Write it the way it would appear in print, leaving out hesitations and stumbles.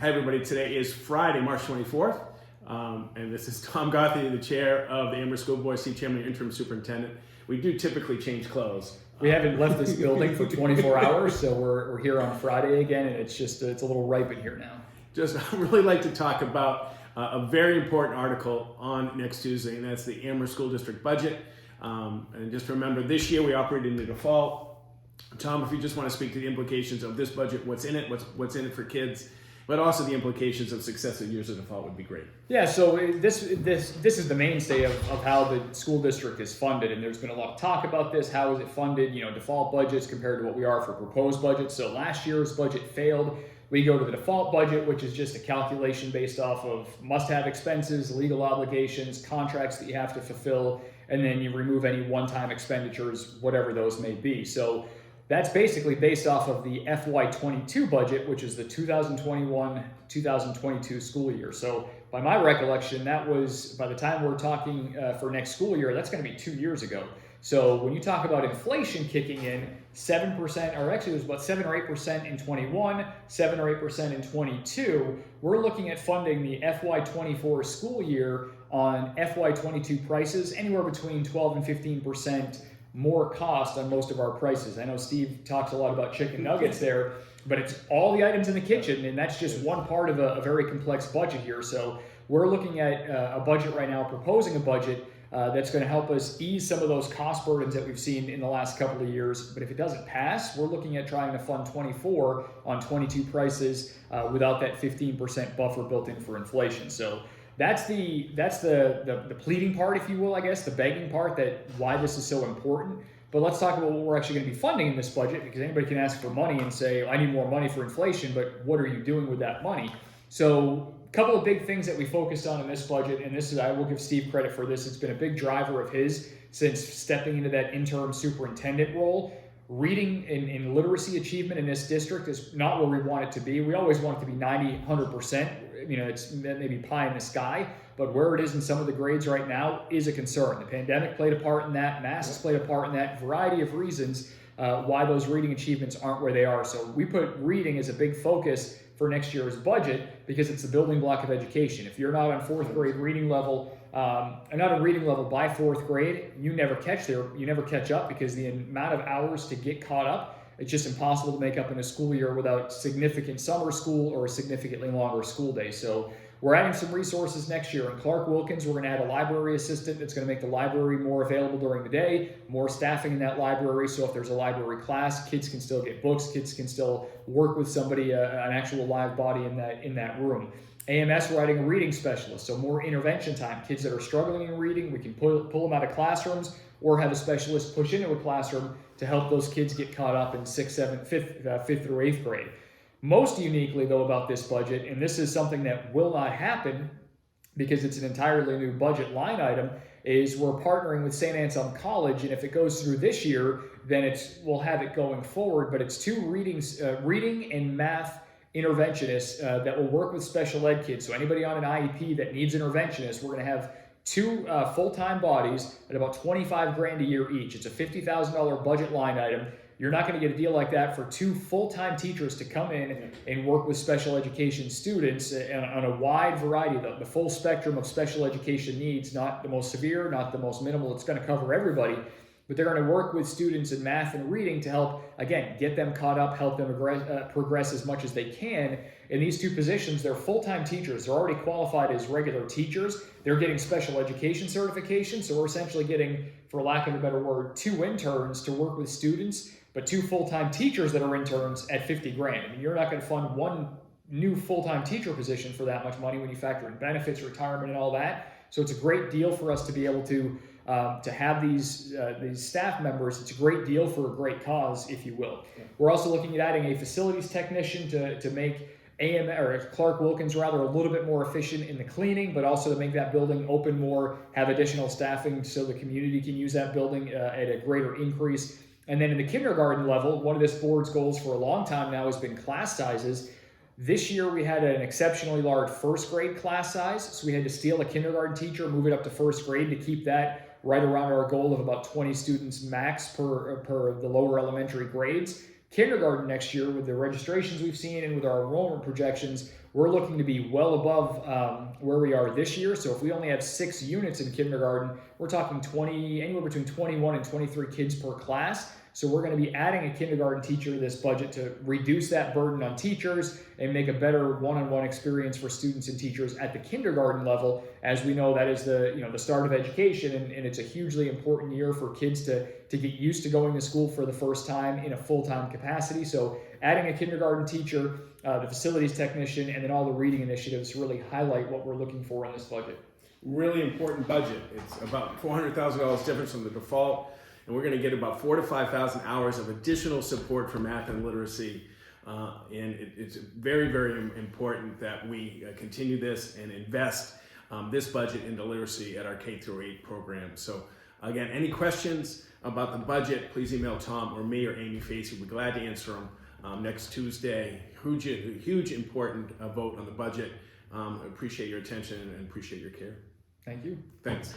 Hi everybody, today is Friday, March 24th, and this is Tom Gothy, the chair of the Amherst School Board, Steve Chairman, interim superintendent. We do typically change clothes. We haven't left this building for 24 hours, so we're here on Friday again, and it's a little ripe in here now. I'd really like to talk about a very important article on next Tuesday, and that's the Amherst School District budget. And just remember, this year we operated in the default. Tom, if you just want to speak to the implications of this budget, what's in it, what's in it for kids, but also the implications of successive years of default would be great. Yeah, so this is the mainstay of how the school district is funded, and there's been a lot of talk about this. How is it funded? Default budgets compared to what we are for proposed budgets. So last year's budget failed. We go to the default budget, which is just a calculation based off of must-have expenses, legal obligations, contracts that you have to fulfill, and then you remove any one-time expenditures, whatever those may be. So that's basically based off of the FY22 budget, which is the 2021-2022 school year. So by my recollection, that was, by the time we're talking for next school year, that's going to be 2 years ago. So when you talk about inflation kicking in, 7%, or actually it was about 7 or 8% in 21, 7 or 8% in 22, we're looking at funding the FY24 school year on FY22 prices, anywhere between 12 and 15% more cost on most of our prices. I know Steve talks a lot about chicken nuggets there, but it's all the items in the kitchen, and that's just one part of a very complex budget here. So we're looking at a budget right now, proposing a budget that's going to help us ease some of those cost burdens that we've seen in the last couple of years. But if it doesn't pass, we're looking at trying to fund 24 on 22 prices without that 15% buffer built in for inflation. So that's the pleading part, if you will, I guess, the begging part, that why this is so important. But let's talk about what we're actually going to be funding in this budget, because anybody can ask for money and say, I need more money for inflation, but what are you doing with that money? So a couple of big things that we focused on in this budget, and this is, I will give Steve credit for this, it's been a big driver of his since stepping into that interim superintendent role. Reading and literacy achievement in this district is not where we want it to be. We always want it to be 90, 100%. It's maybe pie in the sky, but where it is in some of the grades right now is a concern. The pandemic played a part in that, masks played a part in that, variety of reasons why those reading achievements aren't where they are. So we put reading as a big focus for next year's budget because it's the building block of education. If you're not on fourth grade reading level, not a reading level by fourth grade, you never catch up, because the amount of hours to get caught up, it's just impossible to make up in a school year without significant summer school or a significantly longer school day. So we're adding some resources next year. In Clark Wilkins, we're going to add a library assistant that's going to make the library more available during the day, more staffing in that library. So if there's a library class, kids can still get books, kids can still work with somebody, an actual live body in that room. AMS, we're adding a reading specialist, so more intervention time. Kids that are struggling in reading, we can pull them out of classrooms or have a specialist push into a classroom to help those kids get caught up in 6th, 7th, 5th through 8th grade. Most uniquely, though, about this budget, and this is something that will not happen because it's an entirely new budget line item, is we're partnering with St. Anselm College, and if it goes through this year, then we'll have it going forward, but it's 2 reading and math interventionists that will work with special ed kids. So anybody on an IEP that needs interventionists, we're going to have 2 full-time bodies at about $25,000 a year each. It's a $50,000 budget line item. You're not going to get a deal like that for 2 full-time teachers to come in and work with special education students on a wide variety, the full spectrum of special education needs, not the most severe, not the most minimal. It's going to cover everybody. But they're going to work with students in math and reading to help, again, get them caught up, help them progress as much as they can. In these 2 positions, they're full-time teachers. They're already qualified as regular teachers. They're getting special education certification. So we're essentially getting, for lack of a better word, 2 interns to work with students, but 2 full-time teachers that are interns at $50,000. I mean, you're not going to fund one new full-time teacher position for that much money when you factor in benefits, retirement, and all that. So it's a great deal for us to be able to have these staff members. It's a great deal for a great cause, if you will. Yeah. We're also looking at adding a facilities technician to make Clark Wilkins rather a little bit more efficient in the cleaning, but also to make that building open more, have additional staffing so the community can use that building at a greater increase. And then in the kindergarten level, one of this board's goals for a long time now has been class sizes. This year we had an exceptionally large first grade class size, so we had to steal a kindergarten teacher, move it up to first grade to keep that right around our goal of about 20 students max per the lower elementary grades. Kindergarten next year, with the registrations we've seen and with our enrollment projections, we're looking to be well above where we are this year. So if we only have 6 units in kindergarten, we're talking anywhere between 21 and 23 kids per class. So we're going to be adding a kindergarten teacher to this budget to reduce that burden on teachers and make a better one-on-one experience for students and teachers at the kindergarten level. As we know, that is the start of education, and it's a hugely important year for kids to get used to going to school for the first time in a full-time capacity. So adding a kindergarten teacher, the facilities technician, and then all the reading initiatives really highlight what we're looking for in this budget. Really important budget. It's about $400,000 difference from the default. And we're going to get about 4,000 to 5,000 hours of additional support for math and literacy. It's very, very important that we continue this and invest this budget into literacy at our K-8 program. So again, any questions about the budget, please email Tom or me or Amy Facey. We'll be glad to answer them next Tuesday. Huge important vote on the budget. Appreciate your attention and appreciate your care. Thank you. Thanks.